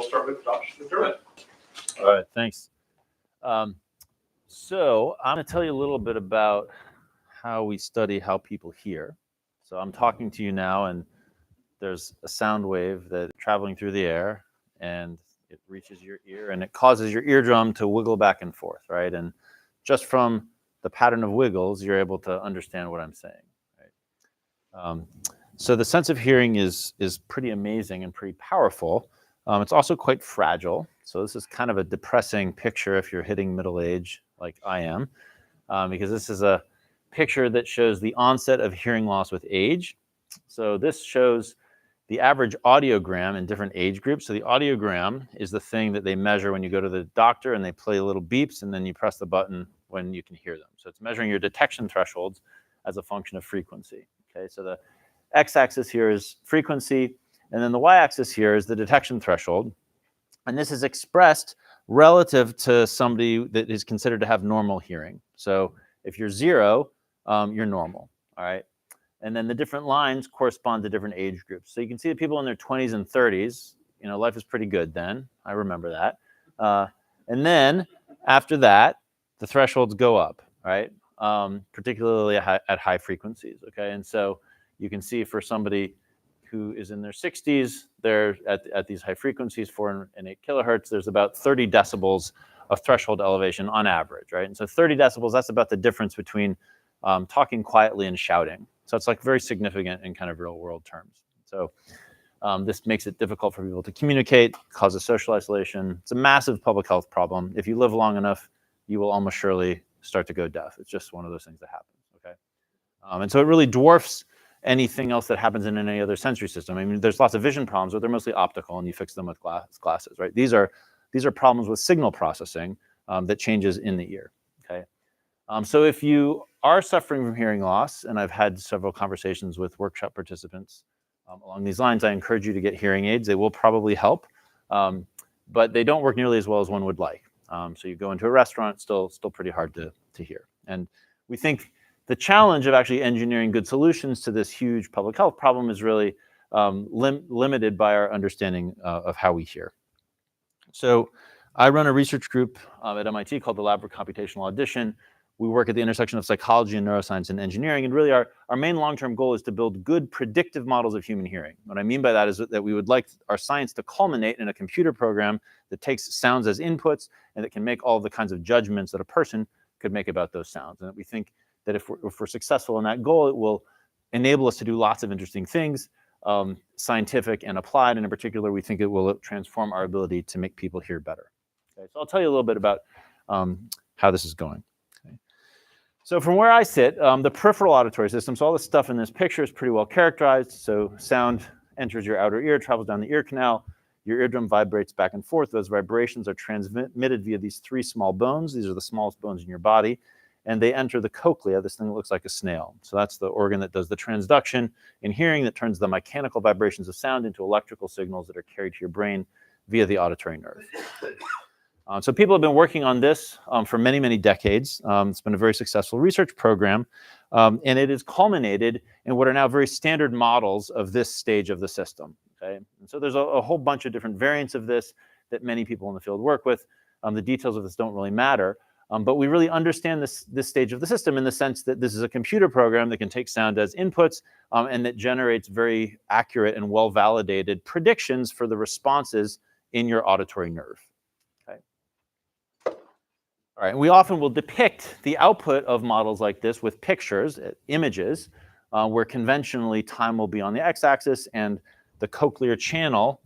start with Dr. McDermott. All right, thanks. So I'm going to tell you a little bit about how we study how people hear. So I'm talking to you now, and there's a sound wave that's traveling through the air, and it reaches your ear, and it causes your eardrum to wiggle back and forth, right? And just from the pattern of wiggles, you're able to understand what I'm saying, right? So the sense of hearing is pretty amazing and pretty powerful. It's also quite fragile. So this is kind of a depressing picture if you're hitting middle age like I am, because this is a picture that shows the onset of hearing loss with age. So this shows the average audiogram in different age groups. So the audiogram is the thing that they measure when you go to the doctor, and they play little beeps, and then you press the button when you can hear them. So it's measuring your detection thresholds as a function of frequency. Okay, so the x-axis here is frequency, and then the y-axis here is the detection threshold. And this is expressed relative to somebody that is considered to have normal hearing. So if you're 0, you're normal, all right? And then the different lines correspond to different age groups. So you can see that people in their 20s and 30s, you know, life is pretty good then. I remember that. And then after that, the thresholds go up, right? Particularly at high frequencies, okay? And so you can see for somebody who is in their 60s, they're at these high frequencies, 4 and 8 kilohertz, there's about 30 decibels of threshold elevation on average, right? And so 30 decibels, that's about the difference between talking quietly and shouting. So it's like very significant in kind of real world terms. So this makes it difficult for people to communicate, causes social isolation. It's a massive public health problem. If you live long enough, you will almost surely start to go deaf. It's just one of those things that happens, okay? And so it really dwarfs anything else that happens in any other sensory system. I mean, there's lots of vision problems, but they're mostly optical, and you fix them with glasses, right? These are problems with signal processing that changes in the ear, okay? So if you are suffering from hearing loss, and I've had several conversations with workshop participants along these lines, I encourage you to get hearing aids. They will probably help, but they don't work nearly as well as one would like. So you go into a restaurant, it's still pretty hard to hear. And we think the challenge of actually engineering good solutions to this huge public health problem is really limited by our understanding of how we hear. So I run a research group at MIT called the Lab for Computational Audition. We work at the intersection of psychology and neuroscience and engineering, and really our main long-term goal is to build good predictive models of human hearing. What I mean by that is that we would like our science to culminate in a computer program that takes sounds as inputs and that can make all the kinds of judgments that a person could make about those sounds. And we think that if we're successful in that goal, it will enable us to do lots of interesting things, scientific and applied, and in particular, we think it will transform our ability to make people hear better. Okay, so I'll tell you a little bit about how this is going. Okay. So from where I sit, the peripheral auditory system, so all the stuff in this picture is pretty well characterized. So sound enters your outer ear, travels down the ear canal, your eardrum vibrates back and forth. Those vibrations are transmitted via these 3 small bones. These are the smallest bones in your body. And they enter the cochlea, this thing that looks like a snail. So that's the organ that does the transduction in hearing, that turns the mechanical vibrations of sound into electrical signals that are carried to your brain via the auditory nerve. So people have been working on this for many, many decades. It's been a very successful research program, and it has culminated in what are now very standard models of this stage of the system. Okay? And so there's a whole bunch of different variants of this that many people in the field work with. The details of this don't really matter. But we really understand this stage of the system in the sense that this is a computer program that can take sound as inputs and that generates very accurate and well-validated predictions for the responses in your auditory nerve. Okay. All right, and we often will depict the output of models like this with pictures, images, where conventionally time will be on the x-axis and the cochlear channel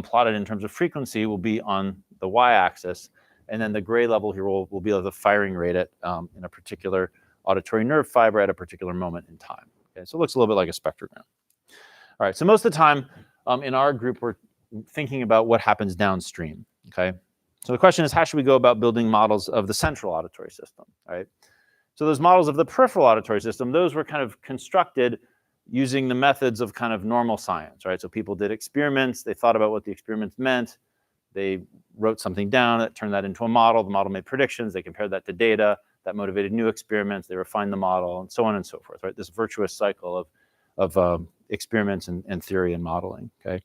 plotted in terms of frequency will be on the y-axis. And then the gray level here will be the firing rate at, in a particular auditory nerve fiber at a particular moment in time. Okay, so it looks a little bit like a spectrogram. All right, so most of the time in our group, we're thinking about what happens downstream, okay? So the question is, how should we go about building models of the central auditory system, right? So those models of the peripheral auditory system, those were kind of constructed using the methods of kind of normal science, right? So people did experiments, they thought about what the experiments meant, they wrote something down that turned that into a model. The model made predictions. They compared that to data. That motivated new experiments. They refined the model, and so on and so forth, right? This virtuous cycle of experiments and theory and modeling, okay?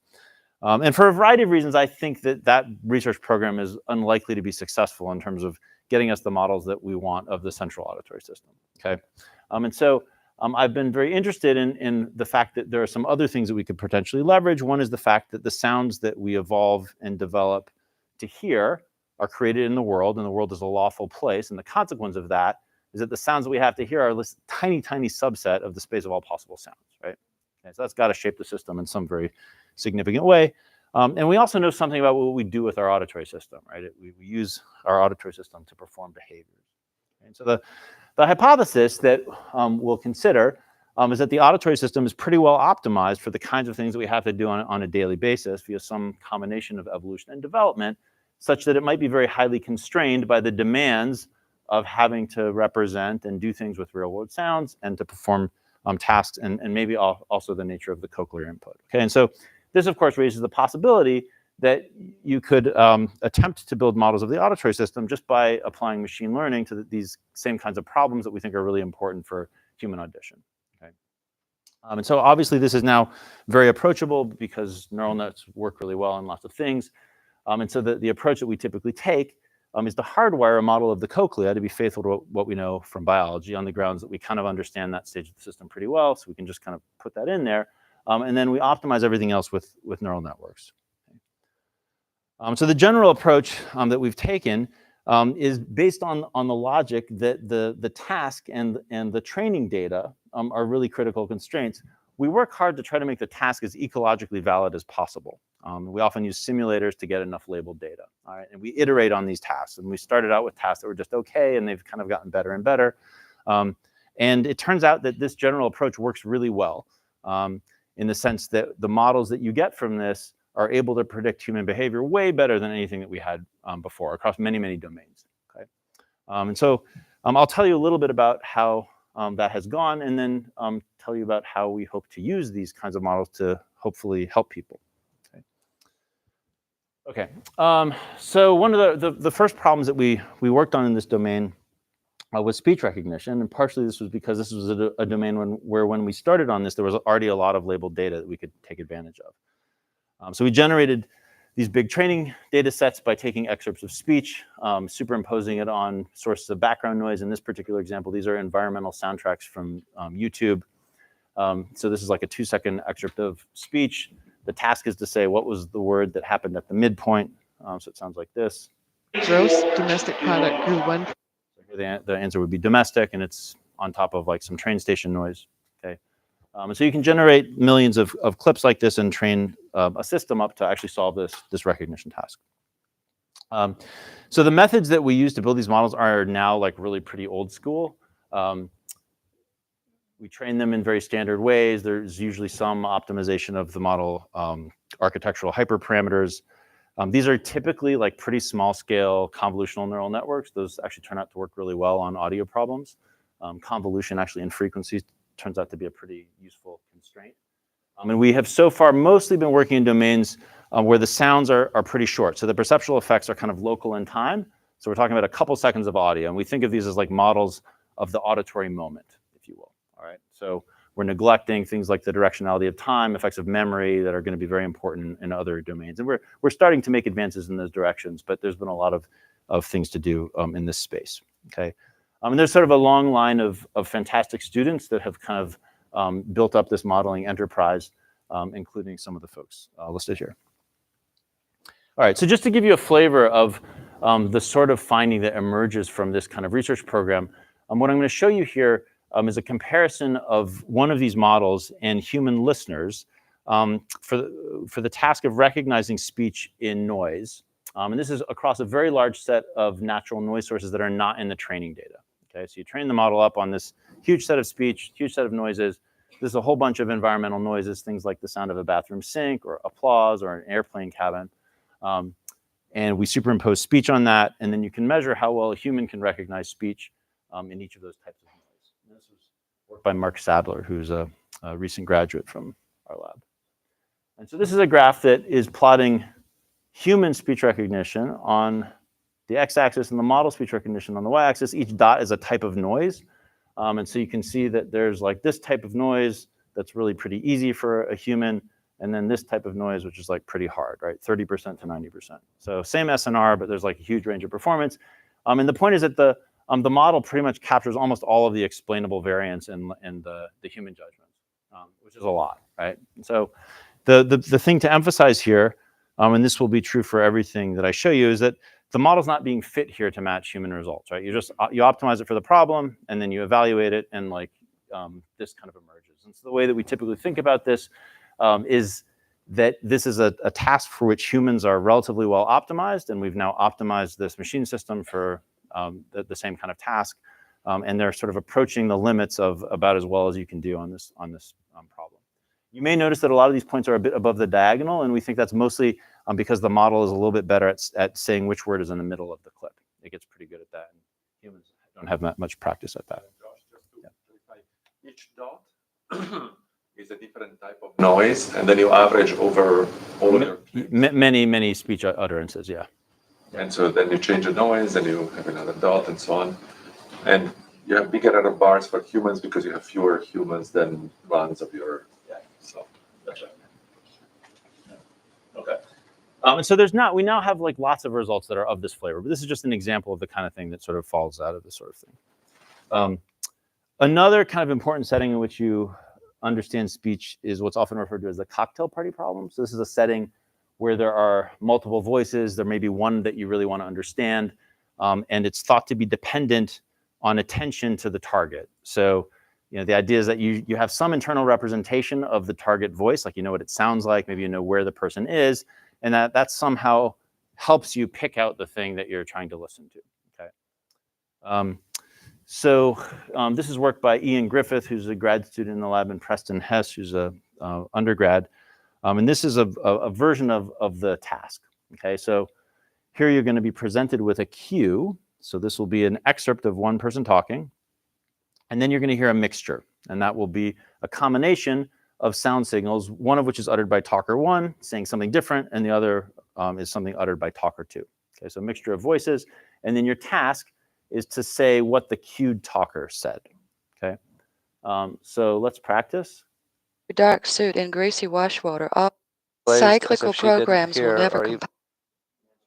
And for a variety of reasons, I think that that research program is unlikely to be successful in terms of getting us the models that we want of the central auditory system, okay? And so I've been very interested in the fact that there are some other things that we could potentially leverage. One is the fact that the sounds that we evolve and develop to hear are created in the world, and the world is a lawful place, and the consequence of that is that the sounds that we have to hear are this tiny, tiny subset of the space of all possible sounds, right? Okay, so that's got to shape the system in some very significant way. And we also know something about what we do with our auditory system, right? We use our auditory system to perform behaviors. And so the hypothesis that we'll consider is that the auditory system is pretty well optimized for the kinds of things that we have to do on a daily basis via some combination of evolution and development, such that it might be very highly constrained by the demands of having to represent and do things with real-world sounds and to perform tasks, and maybe also the nature of the cochlear input. Okay, and so this, of course, raises the possibility that you could attempt to build models of the auditory system just by applying machine learning to these same kinds of problems that we think are really important for human audition. Okay? And so obviously this is now very approachable because neural nets work really well on lots of things. And so the approach that we typically take is to hardwire a model of the cochlea to be faithful to what we know from biology on the grounds that we kind of understand that stage of the system pretty well, so we can just kind of put that in there. And then we optimize everything else with neural networks. So the general approach that we've taken is based on the logic that the task and the training data are really critical constraints. We work hard to try to make the task as ecologically valid as possible. We often use simulators to get enough labeled data. All right? And we iterate on these tasks. And we started out with tasks that were just okay, and they've kind of gotten better and better. And it turns out that this general approach works really well in the sense that the models that you get from this are able to predict human behavior way better than anything that we had before across many, many domains. Okay? And so I'll tell you a little bit about how that has gone, and then tell you about how we hope to use these kinds of models to hopefully help people. Okay. So one of the first problems that we worked on in this domain was speech recognition, and partially this was because this was a domain where when we started on this, there was already a lot of labeled data that we could take advantage of. So we generated these big training data sets by taking excerpts of speech, superimposing it on sources of background noise. In this particular example, these are environmental soundtracks from YouTube. So this is like a 2-second excerpt of speech. The task is to say what was the word that happened at the midpoint. So it sounds like this. Gross domestic product grew 1. The answer would be domestic, and it's on top of like some train station noise. Okay. So you can generate millions of clips like this and train a system up to actually solve this recognition task. So the methods that we use to build these models are now like really pretty old school. We train them in very standard ways. There's usually some optimization of the model architectural hyperparameters. These are typically like pretty small scale convolutional neural networks. Those actually turn out to work really well on audio problems. Convolution actually in frequencies turns out to be a pretty useful constraint. And we have so far mostly been working in domains where the sounds are pretty short. So the perceptual effects are kind of local in time. So we're talking about a couple seconds of audio. And we think of these as like models of the auditory moment, if you will. All right. So we're neglecting things like the directionality of time, effects of memory that are going to be very important in other domains. And we're starting to make advances in those directions, but there's been a lot of things to do in this space. Okay. And there's sort of a long line of fantastic students that have kind of built up this modeling enterprise, including some of the folks listed here. All right, so just to give you a flavor of the sort of finding that emerges from this kind of research program, what I'm going to show you here is a comparison of one of these models and human listeners for the task of recognizing speech in noise. And this is across a very large set of natural noise sources that are not in the training data. Okay, so you train the model up on this huge set of speech, huge set of noises. There's a whole bunch of environmental noises, things like the sound of a bathroom sink or applause or an airplane cabin. And we superimpose speech on that, and then you can measure how well a human can recognize speech in each of those types of noise. And this was work by Mark Sadler, who's a recent graduate from our lab. And so this is a graph that is plotting human speech recognition on the x-axis and the model speech recognition on the y-axis. Each dot is a type of noise. And so you can see that there's like this type of noise that's really pretty easy for a human. and then this type of noise, which is like pretty hard, right? 30% to 90%. So same SNR, but there's like a huge range of performance. And the point is that the model pretty much captures almost all of the explainable variance in the human judgments, which is a lot, right? And so the thing to emphasize here, and this will be true for everything that I show you, is that the model's not being fit here to match human results, right? You optimize it for the problem, and then you evaluate it, and like this kind of emerges. And so the way that we typically think about this is that this is a task for which humans are relatively well optimized, and we've now optimized this machine system for the same kind of task, and they're sort of approaching the limits of about as well as you can do on this problem. You may notice that a lot of these points are a bit above the diagonal, and we think that's mostly because the model is a little bit better at saying which word is in the middle of the clip. It gets pretty good at that, and humans don't have that much practice at that. Josh, just to clarify, each dot is a different type of noise, and then you average over all of your many speech utterances, yeah. And so then you change the noise, and you have another dot, and so on. And you have bigger error bars for humans because you have fewer humans than runs of your. So that's right. Okay. And so we now have like lots of results that are of this flavor, but this is just an example of the kind of thing that sort of falls out of this sort of thing. Another kind of important setting in which you understand speech is what's often referred to as the cocktail party problem. So this is a setting where there are multiple voices. There may be one that you really want to understand, and it's thought to be dependent on attention to the target. So the idea is that you have some internal representation of the target voice, like you know what it sounds like, maybe you know where the person is, and that somehow helps you pick out the thing that you're trying to listen to, okay? So this is work by Ian Griffith, who's a grad student in the lab, and Preston Hess, who's a undergrad. And this is a version of the task, okay? So here you're going to be presented with a cue. So this will be an excerpt of one person talking. And then you're going to hear a mixture, and that will be a combination of sound signals, one of which is uttered by talker one, saying something different, and the other is something uttered by talker two. Okay, so a mixture of voices, and then your task is to say what the cued talker said. Okay, so let's practice. Dark suit and greasy washwater. All Plays cyclical as if she didn't programs will hear never or compile.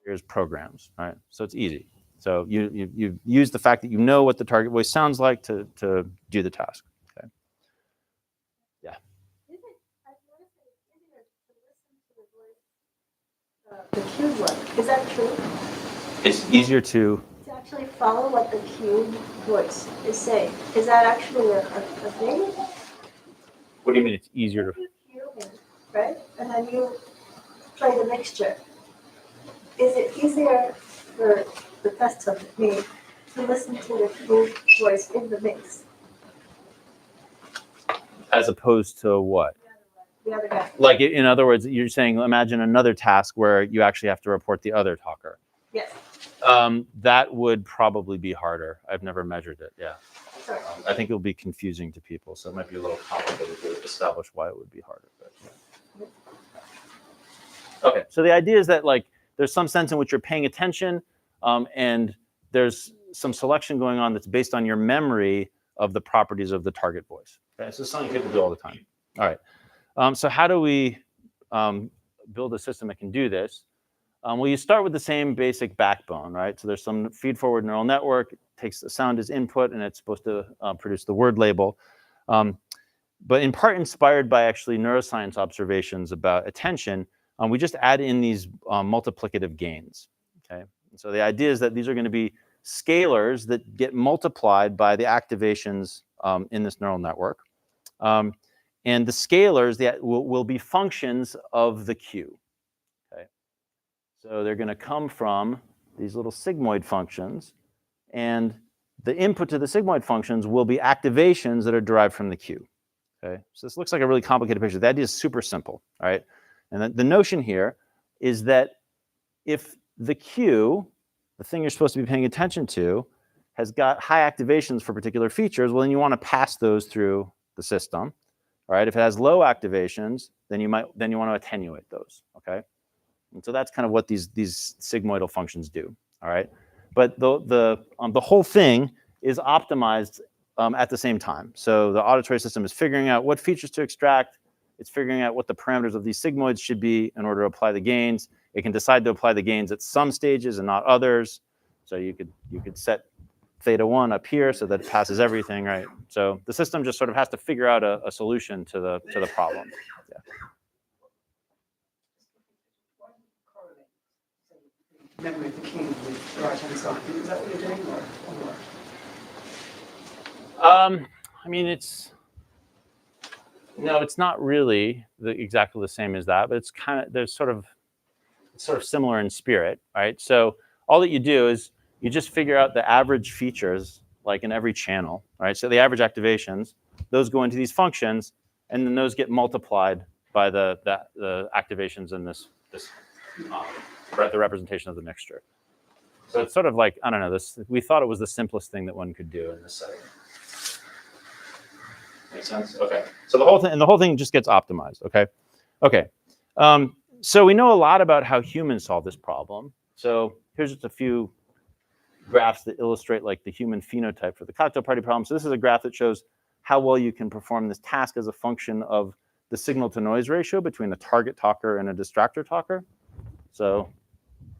Here's programs, all right? So it's easy. So you use the fact that you know what the target voice sounds like to do the task. Okay. Yeah. The cued one. Is that true? It's easier to actually follow what the cued voice is saying. Is that actually a thing? What do you mean it's easier to? You cue him, right? And then you play the mixture. Is it easier for the test of me to listen to the cued voice in the mix? As opposed to what? The other guy. Like, in other words, you're saying, imagine another task where you actually have to report the other talker. Yes. That would probably be harder. I've never measured it, yeah. Sorry. I think it'll be confusing to people, so it might be a little complicated to establish why it would be harder. But, yeah. Okay, so the idea is that like there's some sense in which you're paying attention, and there's some selection going on that's based on your memory of the properties of the target voice. Okay, so it's something people do all the time. All right, so how do we build a system that can do this? Well, you start with the same basic backbone, right? So there's some feed-forward neural network. It takes the sound as input, and it's supposed to produce the word label. But in part inspired by actually neuroscience observations about attention, we just add in these multiplicative gains, okay? And so the idea is that these are going to be scalars that get multiplied by the activations in this neural network. And the scalars that will be functions of the cue. So they're going to come from these little sigmoid functions, and the input to the sigmoid functions will be activations that are derived from the cue. Okay, so this looks like a really complicated picture. The idea is super simple, all right? And the notion here is that if the cue, the thing you're supposed to be paying attention to, has got high activations for particular features, well, then you want to pass those through the system, all right? If it has low activations, then you want to attenuate those, okay? And so that's kind of what these sigmoidal functions do, all right? But the whole thing is optimized at the same time. So the auditory system is figuring out what features to extract, It's figuring out what the parameters of these sigmoids should be in order to apply the gains. It can decide to apply the gains at some stages and not others. So you could set theta 1 up here so that it passes everything, right? So the system just sort of has to figure out a solution to the problem. Yeah. Memory of the king with the right-hand side. Is that what you're doing, or what? I mean, no, it's not really exactly the same as that, but it's sort of similar in spirit, right? So all that you do is you just figure out the average features, like in every channel, right? So the average activations, those go into these functions, and then those get multiplied by the activations in this the representation of the mixture. So it's sort of like, I don't know, we thought it was the simplest thing that one could do in this setting. Make sense? Okay. So the whole thing just gets optimized. Okay. Okay. So we know a lot about how humans solve this problem. So here's just a few graphs that illustrate like the human phenotype for the cocktail party problem. So this is a graph that shows how well you can perform this task as a function of the signal to noise ratio between a target talker and a distractor talker. So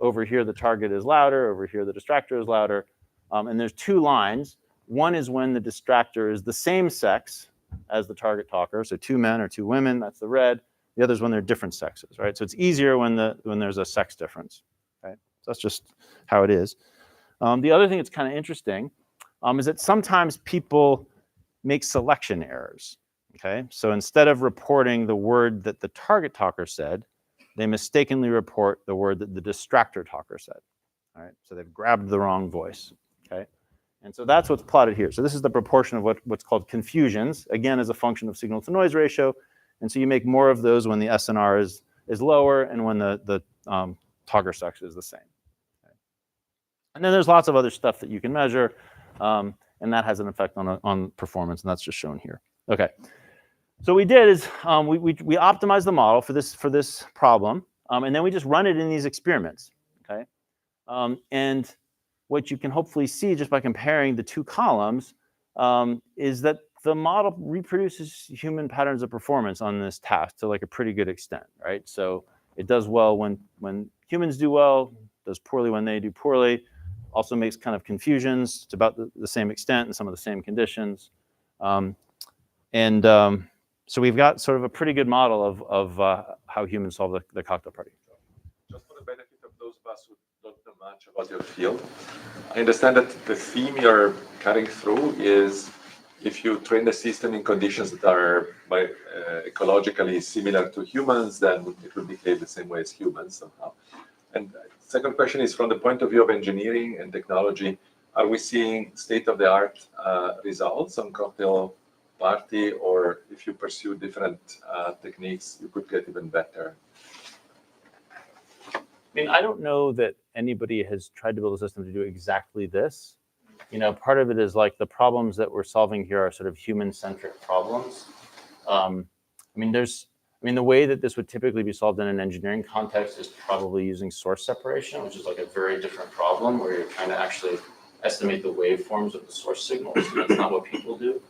over here, the target is louder. Over here, the distractor is louder. And there's two lines. One is when the distractor is the same sex as the target talker. So 2 men or 2 women, that's the red. The other is when they're different sexes, right? So it's easier when there's a sex difference, right? So that's just how it is. The other thing that's kind of interesting is that sometimes people make selection errors, okay? So instead of reporting the word that the target talker said, they mistakenly report the word that the distractor talker said, all right? So they've grabbed the wrong voice, okay? And so that's what's plotted here. So this is the proportion of what's called confusions, again, as a function of signal to noise ratio. And so you make more of those when the SNR is lower and when the talker sex is the same. Okay. And then there's lots of other stuff that you can measure, and that has an effect on performance, and that's just shown here. Okay. So what we did is we optimized the model for this problem, and then we just run it in these experiments. Okay. And what you can hopefully see just by comparing the two columns is that the model reproduces human patterns of performance on this task to like a pretty good extent, right? So it does well when humans do well, does poorly when they do poorly, also makes kind of confusions to about the same extent and some of the same conditions. So we've got sort of a pretty good model of how humans solve the cocktail party. Just for the benefit of those of us who don't know much about your field, I understand that the theme you're cutting through is if you train the system in conditions that are ecologically similar to humans, then it will behave the same way as humans somehow. And second question is, from the point of view of engineering and technology, are we seeing state-of-the-art results on cocktail party, or if you pursue different techniques, you could get even better? I mean, I don't know that anybody has tried to build a system to do exactly this. You know, part of it is like the problems that we're solving here are sort of human-centric problems. I mean, the way that this would typically be solved in an engineering context is probably using source separation, which is like a very different problem where you're trying to actually estimate the waveforms of the source signals. And that's not what people do.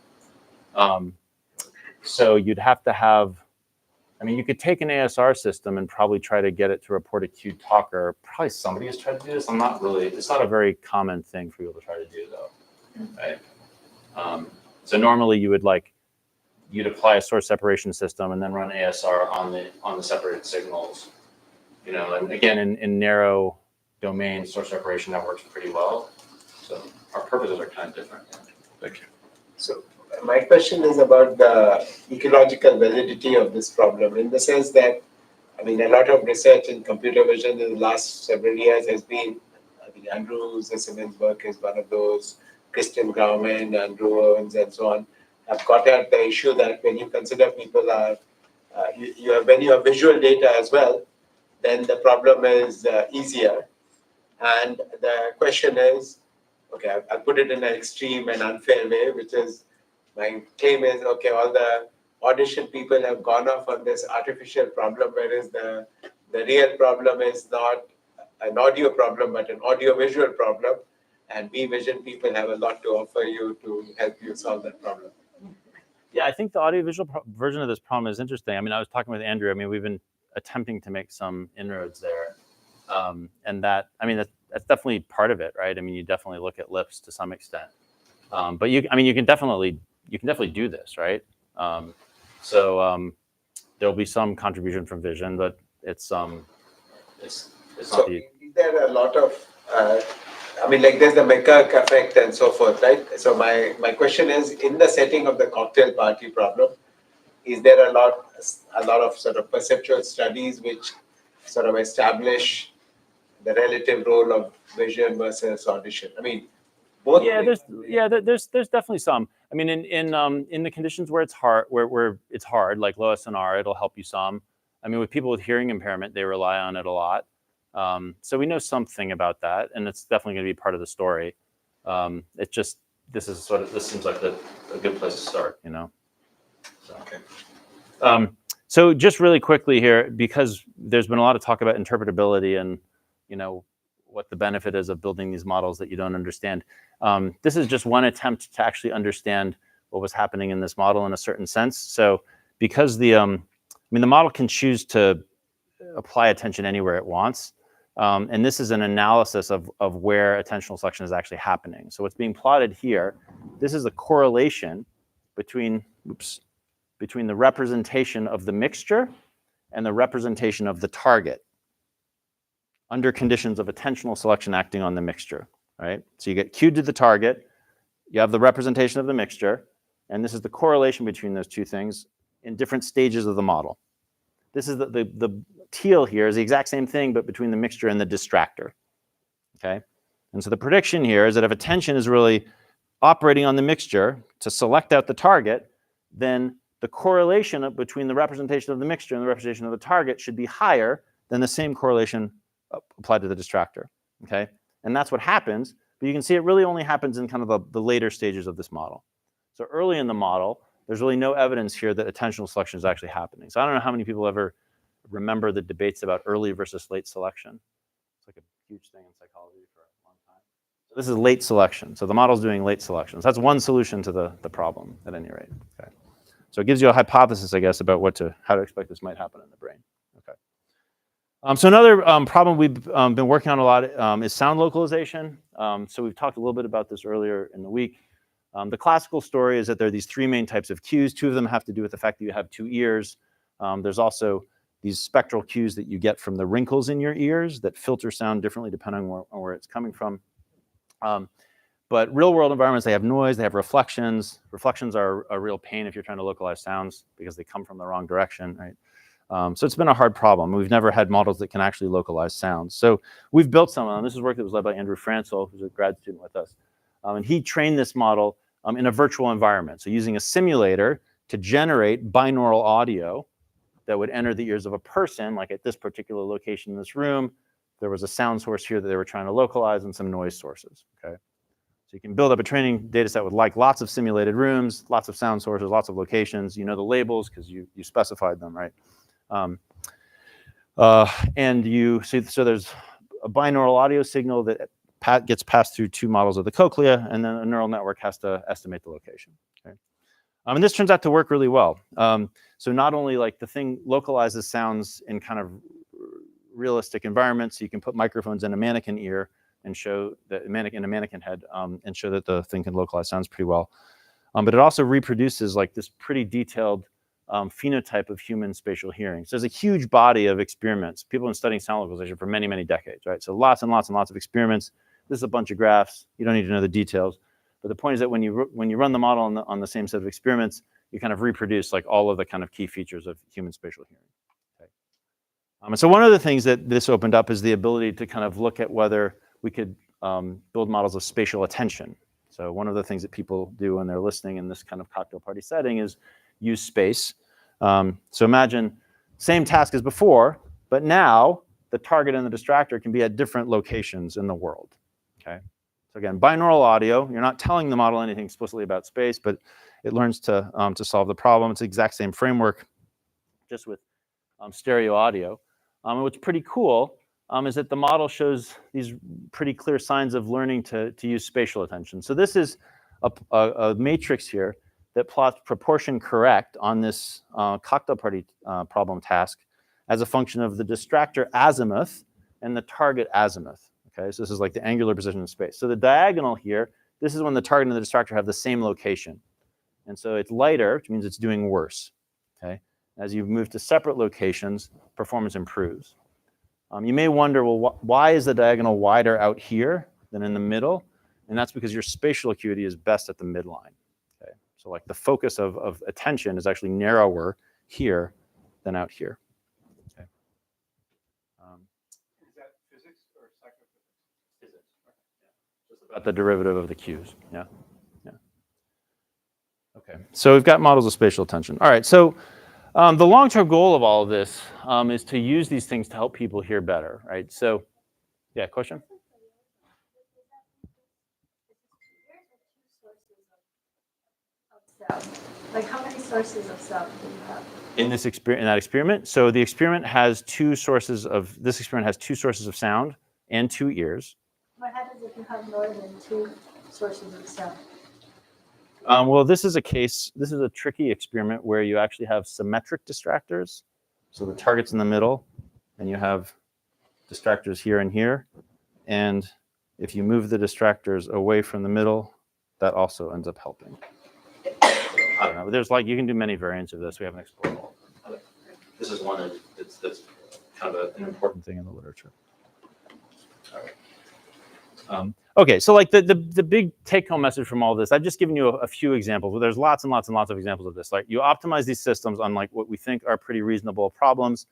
So you'd have to have, I mean, you could take an ASR system and probably try to get it to report a cued talker. Probably somebody has tried to do this. It's not a very common thing for people to try to do though, right? So normally you'd apply a source separation system and then run ASR on the separated signals, you know, and again, in narrow domain source separation, that works pretty well. So our purposes are kind of different. Thank you. So my question is about the ecological validity of this problem, in the sense that, I mean, a lot of research in computer vision in the last several years has been, I mean, Andrew Zesselman's work is one of those, Christian Grauman, Andrew Owens, and so on, have got at the issue that when you consider people are, when you have visual data as well, then the problem is easier. And the question is, okay, I'll put it in an extreme and unfair way, which is, my claim is, okay, all the audition people have gone off on this artificial problem, whereas the real problem is not an audio problem, but an audio-visual problem. And B-Vision people have a lot to offer you to help you solve that problem. Yeah, I think the audiovisual version of this problem is interesting. I mean, I was talking with Andrew. I mean, we've been attempting to make some inroads there, and that, I mean, that's definitely part of it, right? I mean, you definitely look at lips to some extent, but I mean, you can definitely do this, right? So there'll be some contribution from vision, but it's So not the. is there a lot of, I mean, like there's the McCurk effect and so forth, right? So my question is, in the setting of the cocktail party problem, is there a lot of sort of perceptual studies which sort of establish the relative role of vision versus audition? I mean, both. There's definitely some. I mean, in the conditions where it's hard, where it's hard, like low SNR, it'll help you some. I mean, with people with hearing impairment, they rely on it a lot. So we know something about that, and it's definitely going to be part of the story. It's just this seems like a good place to start, you know. So. Okay. So just really quickly here, because there's been a lot of talk about interpretability and, you know, what the benefit is of building these models that you don't understand. This is just one attempt to actually understand what was happening in this model in a certain sense. So because the model can choose to apply attention anywhere it wants. And this is an analysis of where attentional selection is actually happening. So what's being plotted here, this is a correlation between the representation of the mixture and the representation of the target under conditions of attentional selection acting on the mixture, right? So you get cued to the target, you have the representation of the mixture, and this is the correlation between those two things in different stages of the model. This is the teal here is the exact same thing, but between the mixture and the distractor, okay? And so the prediction here is that if attention is really operating on the mixture to select out the target, then the correlation between the representation of the mixture and the representation of the target should be higher than the same correlation applied to the distractor, okay? And that's what happens, but you can see it really only happens in kind of the later stages of this model. So early in the model, there's really no evidence here that attentional selection is actually happening. So I don't know how many people ever remember the debates about early versus late selection. It's like a huge thing in psychology for a long time. So this is late selection. So the model's doing late selections. That's one solution to the problem at any rate, okay? So it gives you a hypothesis, I guess, about how to expect this might happen in the brain. Okay. So another problem we've been working on a lot is sound localization. So we've talked a little bit about this earlier in the week. The classical story is that there are these three main types of cues. Two of them have to do with the fact that you have two ears. There's also these spectral cues that you get from the wrinkles in your ears that filter sound differently depending on where it's coming from. But real world environments, they have noise, they have reflections. Reflections are a real pain if you're trying to localize sounds because they come from the wrong direction, right? So it's been a hard problem. We've never had models that can actually localize sounds. So we've built some of them. This is work that was led by Andrew Fransel, who's a grad student with us. And he trained this model in a virtual environment. So using a simulator to generate binaural audio that would enter the ears of a person, like at this particular location in this room, there was a sound source here that they were trying to localize and some noise sources, okay? So you can build up a training data set with like lots of simulated rooms, lots of sound sources, lots of locations. You know the labels because you specified them, right? And you see, so there's a binaural audio signal that gets passed through two models of the cochlea, and then a neural network has to estimate the location. Okay? And this turns out to work really well. So not only like the thing localizes sounds in kind of realistic environments, so you can put microphones in a mannequin ear and show that in a mannequin head and show that the thing can localize sounds pretty well. But it also reproduces like this pretty detailed phenotype of human spatial hearing. So there's a huge body of experiments. People have been studying sound localization for many, many decades, right? So lots and lots and lots of experiments. This is a bunch of graphs. You don't need to know the details. But the point is that when you run the model on the same set of experiments, you kind of reproduce like all of the kind of key features of human spatial hearing. Okay. And so one of the things that this opened up is the ability to kind of look at whether we could build models of spatial attention. So one of the things that people do when they're listening in this kind of cocktail party setting is use space. So imagine same task as before, but now the target and the distractor can be at different locations in the world. Okay. So again, binaural audio, you're not telling the model anything explicitly about space, but it learns to solve the problem. It's the exact same framework, just with stereo audio. And what's pretty cool is that the model shows these pretty clear signs of learning to use spatial attention. So this is a matrix here that plots proportion correct on this cocktail party problem task as a function of the distractor azimuth and the target azimuth. Okay, so this is like the angular position in space. So the diagonal here, this is when the target and the distractor have the same location. And so it's lighter, which means it's doing worse. Okay, as you move to separate locations, performance improves. You may wonder, well, why is the diagonal wider out here than in the middle? And that's because your spatial acuity is best at the midline. Okay, so like the focus of attention is actually narrower here than out here. Okay. Is that physics or psychophysics? Physics. Yeah. Just about the derivative of the cues. Yeah. Yeah. Okay. So we've got models of spatial attention. All right. So the long-term goal of all of this is to use these things to help people hear better. Right. So, yeah. Question. Like how many sources of sound do you have? In this in that experiment, so the experiment has two sources of sound and 2 ears. What happens if you have more than 2 sources of sound? Well, this is a tricky experiment where you actually have symmetric distractors. So the target's in the middle, and you have distractors here and here. And if you move the distractors away from the middle, that also ends up helping. I don't know. But there's you can do many variants of this. We haven't explored all of them. This is one that's kind of an important thing in the literature. All right. Okay, so the big take-home message from all this, I've just given you a few examples. But there's lots and lots and lots of examples of this. Like you optimize these systems on what we think are pretty reasonable problems,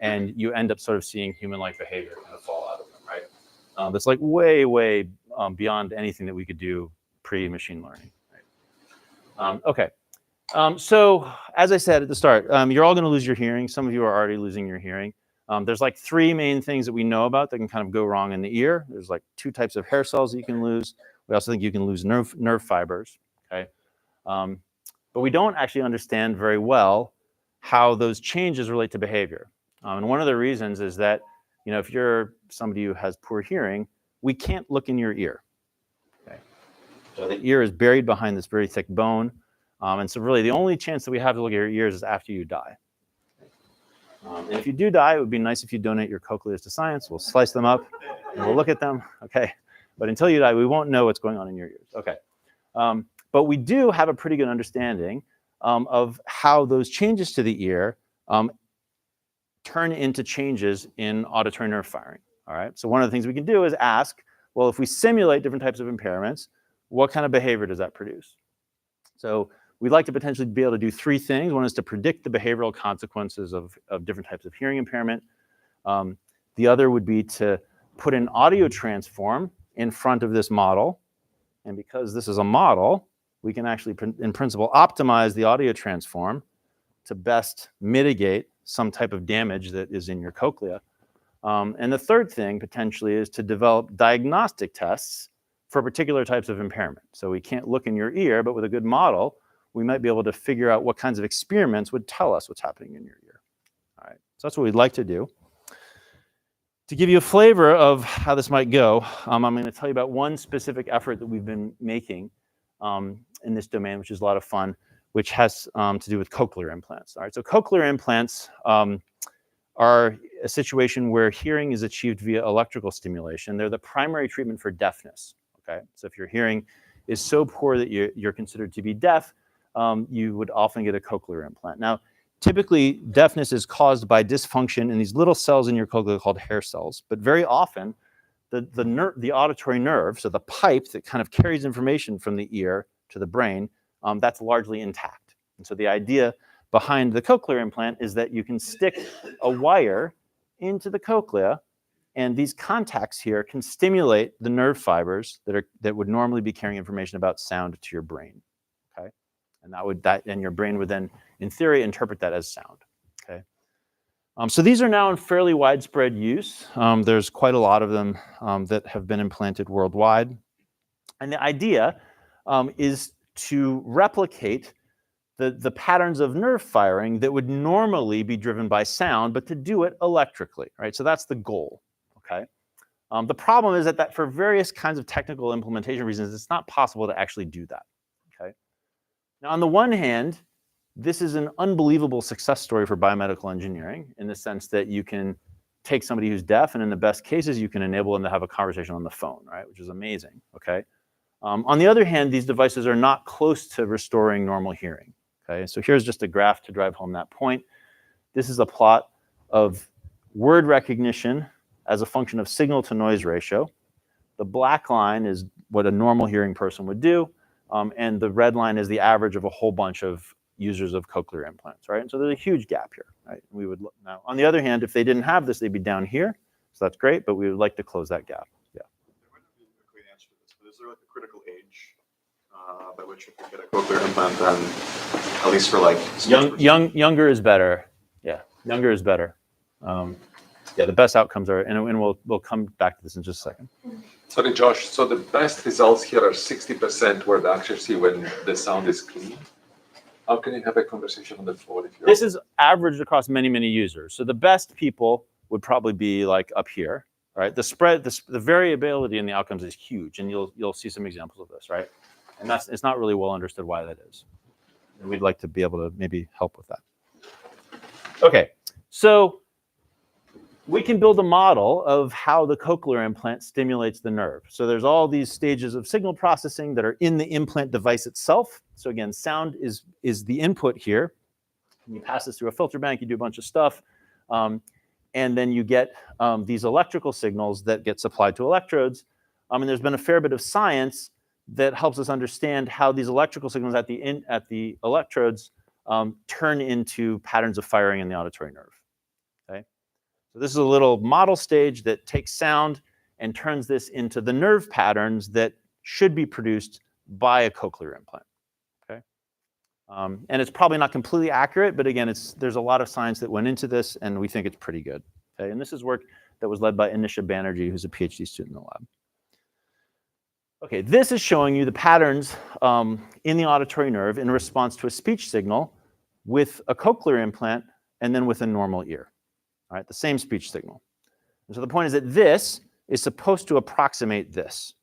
and you end up sort of seeing human-like behavior kind of fall out of them, right? That's way, way beyond anything that we could do pre-machine learning. Right? Okay. So as I said at the start, you're all going to lose your hearing. Some of you are already losing your hearing. There's 3 main things that we know about that can kind of go wrong in the ear. There's 2 types of hair cells that you can lose. We also think you can lose nerve fibers. Okay, but we don't actually understand very well how those changes relate to behavior. And one of the reasons is that if you're somebody who has poor hearing, we can't look in your ear. Okay, so the ear is buried behind this very thick bone. And so really the only chance that we have to look at your ears is after you die. And if you do die, it would be nice if you donate your cochleas to science. We'll slice them up and we'll look at them. Okay. But until you die, we won't know what's going on in your ears. Okay. But we do have a pretty good understanding of how those changes to the ear turn into changes in auditory nerve firing. All right. So one of the things we can do is ask, well, if we simulate different types of impairments, what kind of behavior does that produce? So we'd like to potentially be able to do 3 things. One is to predict the behavioral consequences of different types of hearing impairment. The other would be to put an audio transform in front of this model. And because this is a model, we can actually, in principle, optimize the audio transform to best mitigate some type of damage that is in your cochlea. And the third thing, potentially, is to develop diagnostic tests for particular types of impairment. So we can't look in your ear, but with a good model, we might be able to figure out what kinds of experiments would tell us what's happening in your ear. All right, so that's what we'd like to do. To give you a flavor of how this might go, I'm going to tell you about one specific effort that we've been making in this domain, which is a lot of fun, which has to do with cochlear implants. All right, so cochlear implants are a situation where hearing is achieved via electrical stimulation. They're the primary treatment for deafness. Okay, so if your hearing is so poor that you're considered to be deaf, you would often get a cochlear implant. Now, typically, deafness is caused by dysfunction in these little cells in your cochlea called hair cells. But very often, the auditory nerve, so the pipe that kind of carries information from the ear to the brain, that's largely intact. And so the idea behind the cochlear implant is that you can stick a wire into the cochlea, and these contacts here can stimulate the nerve fibers that would normally be carrying information about sound to your brain. Okay, and your brain would then, in theory, interpret that as sound. Okay, so these are now in fairly widespread use. There's quite a lot of them that have been implanted worldwide, and the idea is to replicate the patterns of nerve firing that would normally be driven by sound, but to do it electrically. Right, so that's the goal. Okay. The problem is that for various kinds of technical implementation reasons, it's not possible to actually do that. Okay. Now, on the one hand, this is an unbelievable success story for biomedical engineering in the sense that you can take somebody who's deaf, and in the best cases, you can enable them to have a conversation on the phone, right? Which is amazing, okay? On the other hand, these devices are not close to restoring normal hearing, okay? So here's just a graph to drive home that point. This is a plot of word recognition as a function of signal to noise ratio. The black line is what a normal hearing person would do, and the red line is the average of a whole bunch of users of cochlear implants, right? And so there's a huge gap here, right? We would look now. On the other hand, if they didn't have this, they'd be down here. So that's great, but we would like to close that gap. Yeah. There might not be a great answer to this, but is there like a critical age by which you can get a cochlear implant, and at least for like Younger is better. Yeah, younger is better. Yeah, the best outcomes are, and we'll come back to this in just a second. Sorry, Josh. So the best results here are 60% word accuracy when the sound is clean. How can you have a conversation on the phone if you're... This is averaged across many, many users. So the best people would probably be like up here, right? The spread, the variability in the outcomes is huge, and you'll see some examples of this, right? And it's not really well understood why that is. And we'd like to be able to maybe help with that. Okay, so we can build a model of how the cochlear implant stimulates the nerve. So there's all these stages of signal processing that are in the implant device itself. So again, sound is the input here. And you pass this through a filter bank, you do a bunch of stuff, and then you get these electrical signals that get supplied to electrodes. And there's been a fair bit of science that helps us understand how these electrical signals at the electrodes turn into patterns of firing in the auditory nerve. Okay? So this is a little model stage that takes sound and turns this into the nerve patterns that should be produced by a cochlear implant. Okay? And it's probably not completely accurate, but again, there's a lot of science that went into this, and we think it's pretty good. Okay? And this is work that was led by Anisha Banerjee, who's a PhD student in the lab. Okay, this is showing you the patterns in the auditory nerve in response to a speech signal with a cochlear implant and then with a normal ear. All right, the same speech signal. And so the point is that this is supposed to approximate this.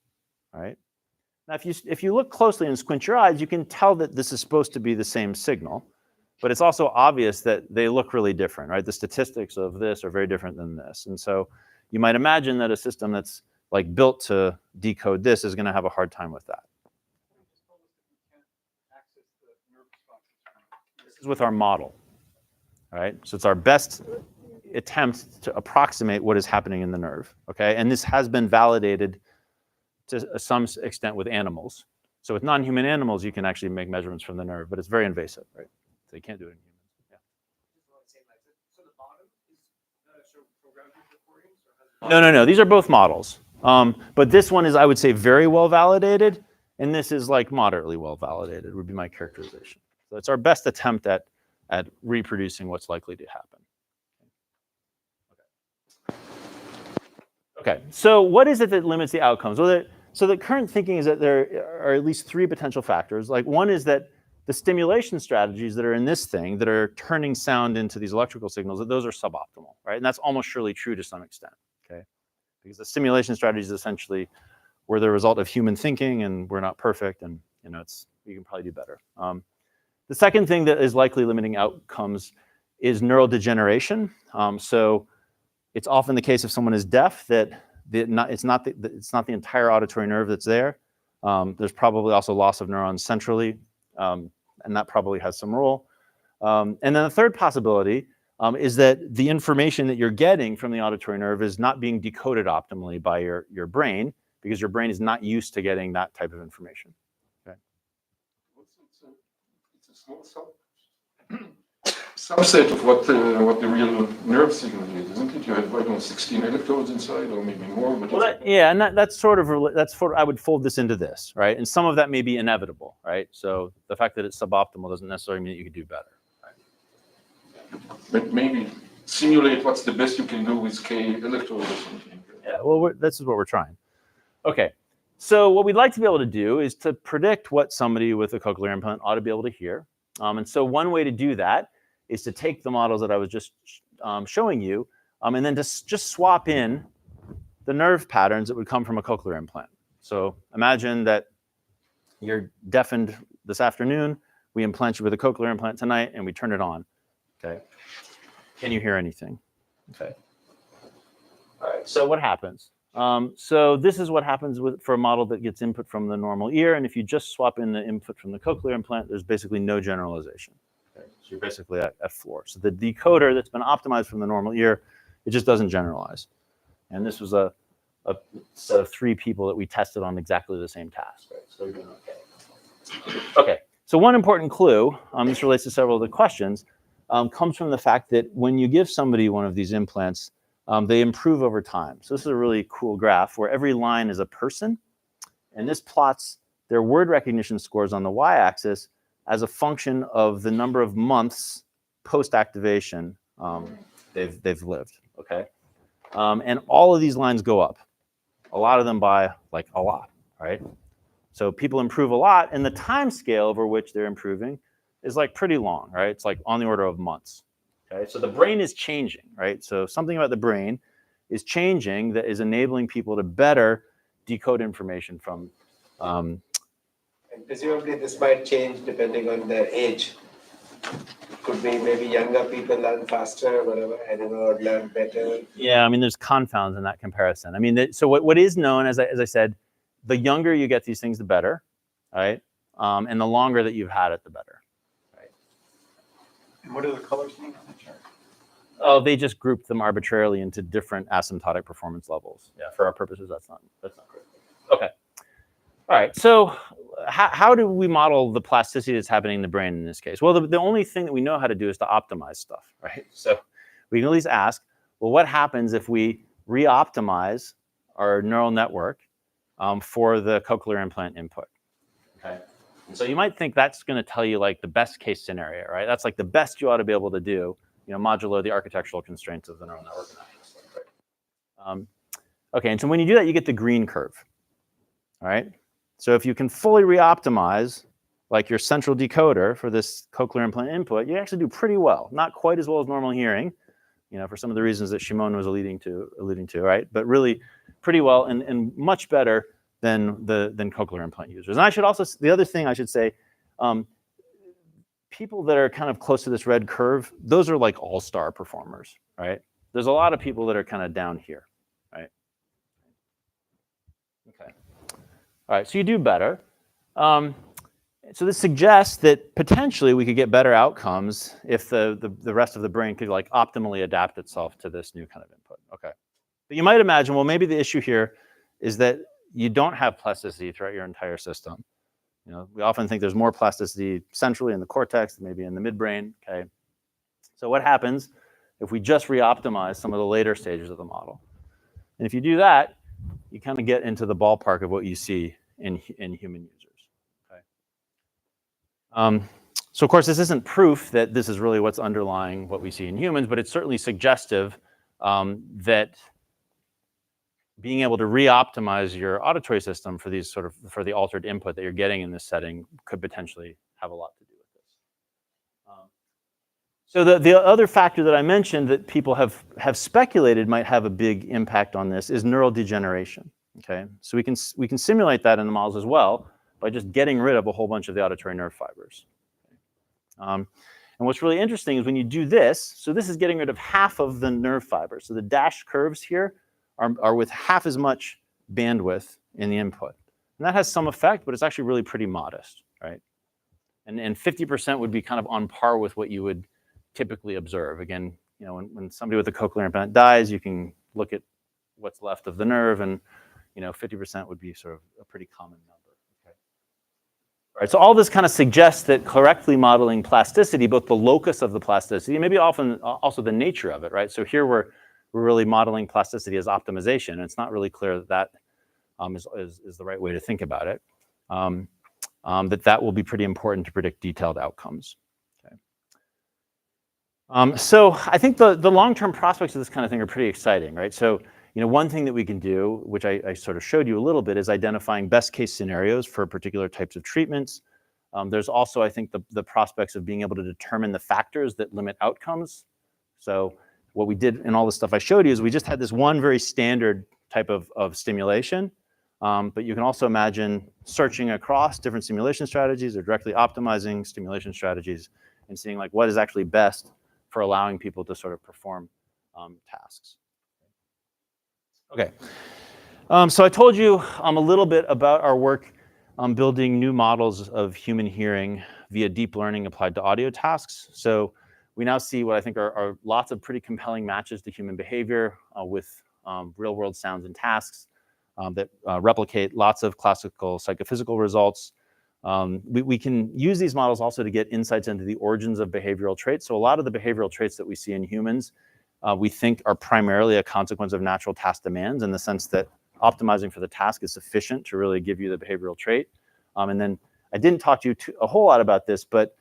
All right. Now, if you look closely and squint your eyes, you can tell that this is supposed to be the same signal, but it's also obvious that they look really different. Right, the statistics of this are very different than this, and so you might imagine that a system that's like built to decode this is going to have a hard time with that. This is with our model. All right, so it's our best attempt to approximate what is happening in the nerve. Okay, and this has been validated to some extent with animals. So with non-human animals, you can actually make measurements from the nerve, but it's very invasive, right? So you can't do it in humans. Yeah. So the bottom is programmed recordings, or No. These are both models. But this one is, I would say, very well validated, and this is like moderately well validated would be my characterization. So it's our best attempt at reproducing what's likely to happen. Okay, so what is it that limits the outcomes? Well, so the current thinking is that there are at least three potential factors. Like one is that the stimulation strategies that are in this thing that are turning sound into these electrical signals, that those are suboptimal, right? And that's almost surely true to some extent, okay? Because the stimulation strategies essentially were the result of human thinking, and we're not perfect, and we can probably do better. The second thing that is likely limiting outcomes is neurodegeneration. So it's often the case if someone is deaf that it's not the entire auditory nerve that's there. There's probably also loss of neurons centrally, and that probably has some role. And then the third possibility is that the information that you're getting from the auditory nerve is not being decoded optimally by your brain, because your brain is not used to getting that type of information. Okay. It's a small subset of what the real nerve signal is, isn't it? You have, I don't know, 16 electrodes inside, or maybe more. But that's sort of I would fold this into this, right? And some of that may be inevitable, right? So the fact that it's suboptimal doesn't necessarily mean that you could do better. But maybe simulate what's the best you can do with K electrodes or something. Yeah, well, this is what we're trying. Okay, so what we'd like to be able to do is to predict what somebody with a cochlear implant ought to be able to hear. And so one way to do that is to take the models that I was just showing you, and then just swap in the nerve patterns that would come from a cochlear implant. So imagine that you're deafened this afternoon. we implant you with a cochlear implant tonight and we turn it on, okay? Can you hear anything? Okay. All right, so what happens? So this is what happens for a model that gets input from the normal ear, and if you just swap in the input from the cochlear implant, there's basically no generalization. Okay? So you're basically at floor. So the decoder that's been optimized from the normal ear, it just doesn't generalize. And this was a set of 3 people that we tested on exactly the same task. Right? So they're doing okay. Okay, so one important clue, this relates to several of the questions, comes from the fact that when you give somebody one of these implants, they improve over time. So this is a really cool graph where every line is a person, and this plots their word recognition scores on the y-axis as a function of the number of months post-activation they've lived, okay? And all of these lines go up, a lot of them by like a lot, right? So people improve a lot, and the time scale over which they're improving is like pretty long, right? It's like on the order of months. Okay, so the brain is changing, right? So something about the brain is changing that is enabling people to better decode information from. And presumably this might change depending on their age. It could be maybe younger people learn faster, whatever, I don't know, or learn better. Yeah, I mean, there's confounds in that comparison. I mean, so what is known, as I said, the younger you get these things, the better, right? And the longer that you've had it, the better. And what do the colors mean on the chart? Oh, they just grouped them arbitrarily into different asymptotic performance levels. Yeah, for our purposes, that's not critical. Okay. All right. So how do we model the plasticity that's happening in the brain in this case? Well, the only thing that we know how to do is to optimize stuff, right? So we can at least ask, well, what happens if we re-optimize our neural network for the cochlear implant input? Okay. And so you might think that's going to tell you like the best case scenario, right? That's like the best you ought to be able to do, modulo the architectural constraints of the neural network. Okay, and so when you do that, you get the green curve, all right? So if you can fully re-optimize like your central decoder for this cochlear implant input, you actually do pretty well. Not quite as well as normal hearing, for some of the reasons that Shimon was alluding to, right? But really pretty well and much better than cochlear implant users. And I should also, the other thing I should say, people that are kind of close to this red curve, those are like all-star performers, right? There's a lot of people that are kind of down here, right? Okay. All right, so you do better. So this suggests that potentially we could get better outcomes if the rest of the brain could like optimally adapt itself to this new kind of input. Okay. But you might imagine, well, maybe the issue here is that you don't have plasticity throughout your entire system. We often think there's more plasticity centrally in the cortex than maybe in the midbrain, okay? So what happens if we just re-optimize some of the later stages of the model? And if you do that, you kind of get into the ballpark of what you see in human users, okay? So of course, this isn't proof that this is really what's underlying what we see in humans, but it's certainly suggestive that being able to re-optimize your auditory system for these for the altered input that you're getting in this setting could potentially have a lot to do with this. So the other factor that I mentioned that people have speculated might have a big impact on this is neural degeneration. Okay, so we can simulate that in the models as well by just getting rid of a whole bunch of the auditory nerve fibers. And what's really interesting is when you do this, so this is getting rid of half of the nerve fibers. So the dashed curves here are with half as much bandwidth in the input. And that has some effect, but it's actually really pretty modest, right? And 50% would be kind of on par with what you would typically observe. Again, when somebody with a cochlear implant dies, you can look at what's left of the nerve, and 50% would be sort of a pretty common number. Okay. All right, so all this kind of suggests that correctly modeling plasticity, both the locus of the plasticity, and maybe often also the nature of it, right? So here we're really modeling plasticity as optimization, and it's not really clear that is the right way to think about it. That will be pretty important to predict detailed outcomes. Okay. So I think the long-term prospects of this kind of thing are pretty exciting, right? So one thing that we can do, which I sort of showed you a little bit, is identifying best case scenarios for particular types of treatments. There's also, I think, the prospects of being able to determine the factors that limit outcomes. So what we did in all the stuff I showed you is we just had this one very standard type of stimulation. But you can also imagine searching across different simulation strategies or directly optimizing stimulation strategies and seeing like what is actually best for allowing people to sort of perform tasks. Okay, so I told you a little bit about our work building new models of human hearing via deep learning applied to audio tasks. So we now see what I think are lots of pretty compelling matches to human behavior with real-world sounds and tasks that replicate lots of classical psychophysical results. We can use these models also to get insights into the origins of behavioral traits. So a lot of the behavioral traits that we see in humans, we think are primarily a consequence of natural task demands in the sense that optimizing for the task is sufficient to really give you the behavioral trait. And then I didn't talk to you a whole lot about this, but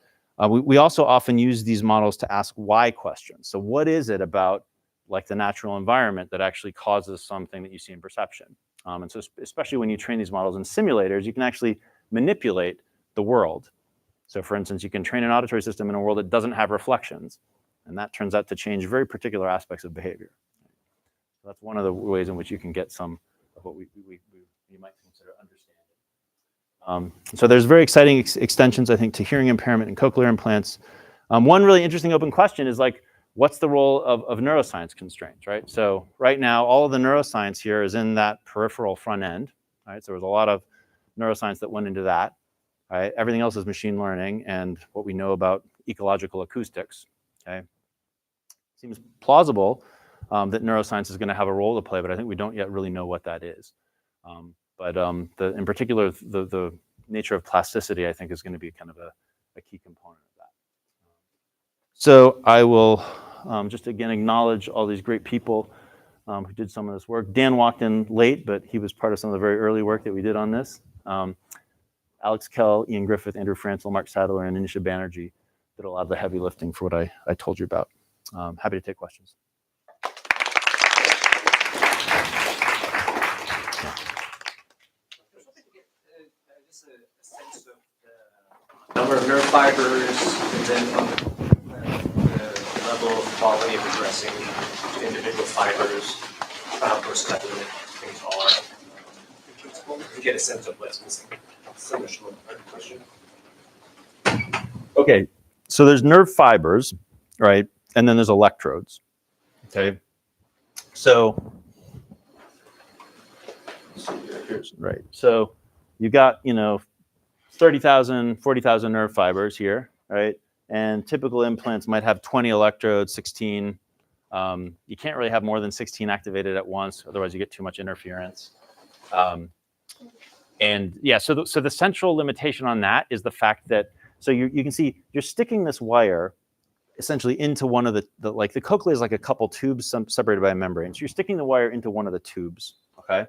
we also often use these models to ask why questions. So what is it about like the natural environment that actually causes something that you see in perception? And so especially when you train these models in simulators, you can actually manipulate the world. So for instance, you can train an auditory system in a world that doesn't have reflections. And that turns out to change very particular aspects of behavior. So that's one of the ways in which you can get some of what you might consider understanding. So there's very exciting extensions, I think, to hearing impairment and cochlear implants. One really interesting open question is like, what's the role of neuroscience constraints, right? So right now, all of the neuroscience here is in that peripheral front end, right? So there was a lot of neuroscience that went into that, right? Everything else is machine learning and what we know about ecological acoustics, okay? Seems plausible that neuroscience is going to have a role to play, but I think we don't yet really know what that is. In particular, the nature of plasticity, I think, is going to be kind of a key component of that. So I will just again acknowledge all these great people who did some of this work. Dan walked in late, but he was part of some of the very early work that we did on this. Alex Kell, Ian Griffith, Andrew Francel, Mark Sadler, and Anisha Banerjee did a lot of the heavy lifting for what I told you about. Happy to take questions. Just a sense of the number of nerve fibers, and then on the level of quality of addressing individual fibers, how prosthetic things are. To get a sense of what's missing. So much more question. Okay, so there's nerve fibers, right? And then there's electrodes, okay? So, right, so you got, 30,000, 40,000 nerve fibers here, right? And typical implants might have 20 electrodes, 16. You can't really have more than 16 activated at once, otherwise you get too much interference. And yeah, so the central limitation on that is the fact that, so you can see you're sticking this wire essentially into one of the cochlea is like a couple tubes separated by a membrane. So you're sticking the wire into one of the tubes, okay?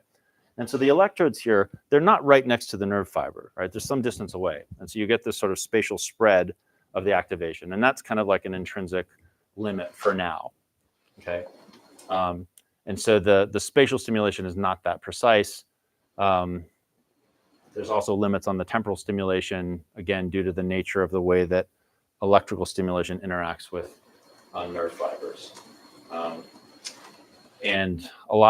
And so the electrodes here, they're not right next to the nerve fiber, right? There's some distance away. And so you get this sort of spatial spread of the activation. And that's kind of like an intrinsic limit for now, okay? And so the spatial stimulation is not that precise. There's also limits on the temporal stimulation, again, due to the nature of the way that electrical stimulation interacts with nerve fibers. And all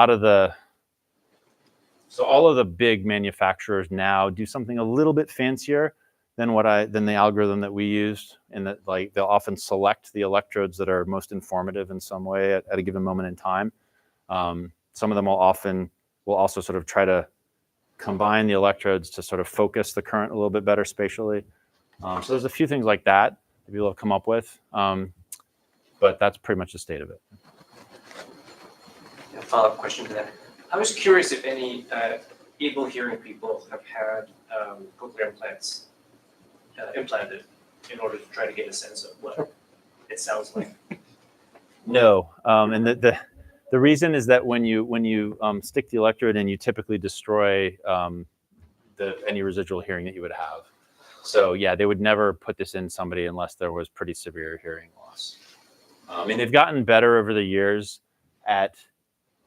of the big manufacturers now do something a little bit fancier than the algorithm that we used, in that like they'll often select the electrodes that are most informative in some way at a given moment in time. Some of them will also sort of try to combine the electrodes to sort of focus the current a little bit better spatially. So there's a few things like that people have come up with, but that's pretty much the state of it. A follow-up question to that. I was curious if any able hearing people have had cochlear implants implanted in order to try to get a sense of what it sounds like. No, and the reason is that when you stick the electrode in, you typically destroy any residual hearing that you would have. So yeah, they would never put this in somebody unless there was pretty severe hearing loss. And they've gotten better over the years at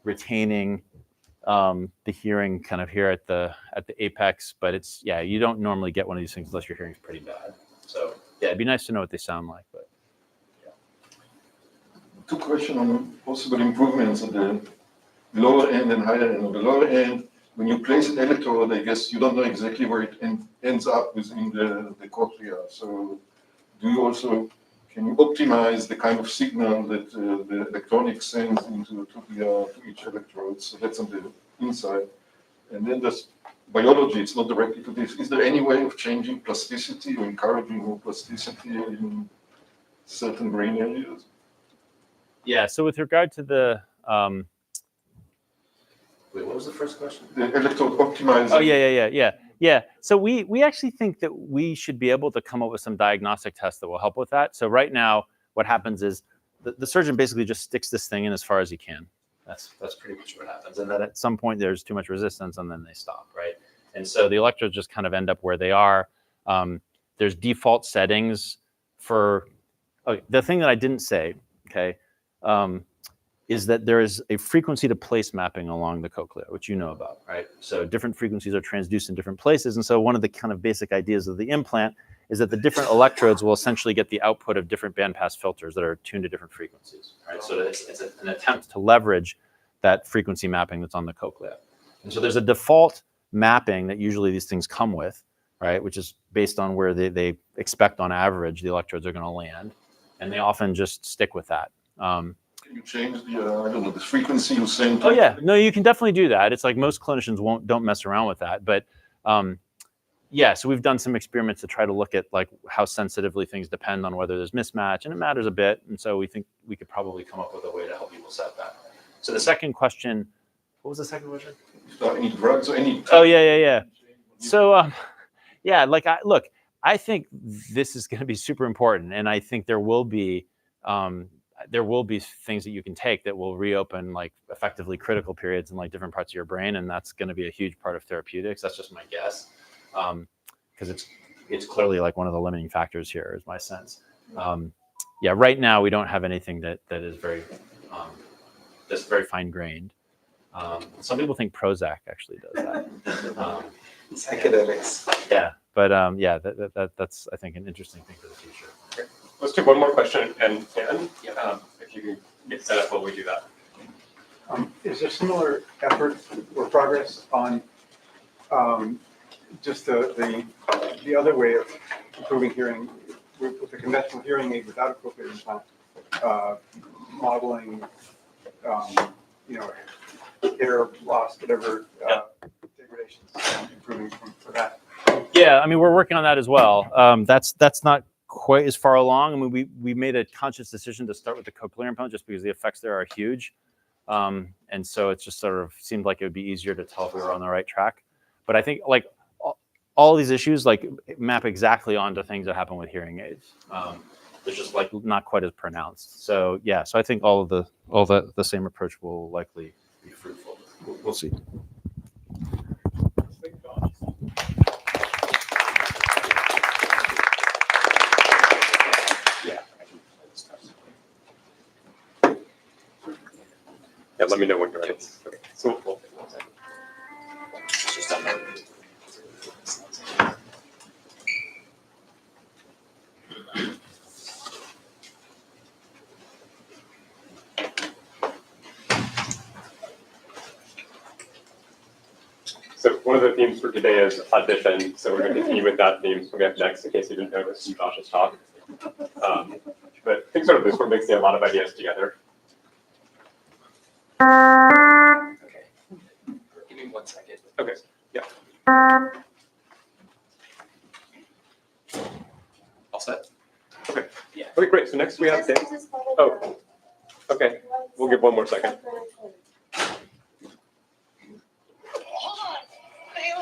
retaining the hearing kind of here at the apex, but you don't normally get one of these things unless your hearing's pretty bad. So yeah, it'd be nice to know what they sound like, but yeah. Two questions on possible improvements at the lower end and higher end. On the lower end, when you place an electrode, I guess you don't know exactly where it ends up within the cochlea. So do you also, can you optimize the kind of signal that the electronics sends into to each electrode? So that's on the inside. And then there's biology, it's not directly to this. Is there any way of changing plasticity or encouraging more plasticity in certain brain areas? Yeah, so with regard to the, wait, what was the first question? The electrode optimizing. Oh, yeah. So we actually think that we should be able to come up with some diagnostic tests that will help with that. So right now, what happens is the surgeon basically just sticks this thing in as far as he can. That's pretty much what happens. And then at some point there's too much resistance and then they stop, right? And so the electrodes just kind of end up where they are. There's default settings for, the thing that I didn't say, okay, is that there is a frequency to place mapping along the cochlea, which you know about, right? So different frequencies are transduced in different places. And so one of the kind of basic ideas of the implant is that the different electrodes will essentially get the output of different bandpass filters that are tuned to different frequencies, right? So it's an attempt to leverage that frequency mapping that's on the cochlea. And so there's a default mapping that usually these things come with, right? Which is based on where they expect on average the electrodes are gonna land. And they often just stick with that. Can you change the, I don't know, the frequency you send? Oh yeah, no, you can definitely do that. It's like most clinicians don't mess around with that, but yeah, so we've done some experiments to try to look at like how sensitively things depend on whether there's mismatch, and it matters a bit. And so we think we could probably come up with a way to help people set that. So the second question, what was the second question? Any drugs or any? Oh yeah. So yeah, like I think this is going to be super important, and I think there will be things that you can take that will reopen like effectively critical periods in like different parts of your brain, and that's going to be a huge part of therapeutics. That's just my guess, because it's clearly like one of the limiting factors here, is my sense. Yeah, right now we don't have anything that is very that's very fine grained. Some people think Prozac actually does that. Psychedelics. Yeah, but yeah, that's I think an interesting thing for the future. Okay. Let's do one more question, and if you can get set up while we do that. Is there similar effort or progress on just the other way of improving hearing with the conventional hearing aid without a cochlear implant, modeling, hair loss, whatever, degradations, improving for that? Yeah, I mean, we're working on that as well. That's not quite as far along. I mean, we made a conscious decision to start with the cochlear implant just because the effects there are huge. And so it just sort of seemed like it would be easier to tell if we were on the right track. But I think like all these issues like map exactly onto things that happen with hearing aids. They're just like not quite as pronounced. So yeah, so I think all the same approach will likely be fruitful. We'll see. Yeah, let me know when you're ready. Okay. So we'll it's just on there. So one of the themes for today is audition. So we're going to continue with that theme. So we have next, in case you didn't notice, from Josh's talk. But I think sort of this one mixing a lot of ideas together. Okay. Give me 1 second. Okay. Yeah. All set? Okay. Yeah. Okay, great. So next we have Dave. Oh. Okay. We'll give 1 more second.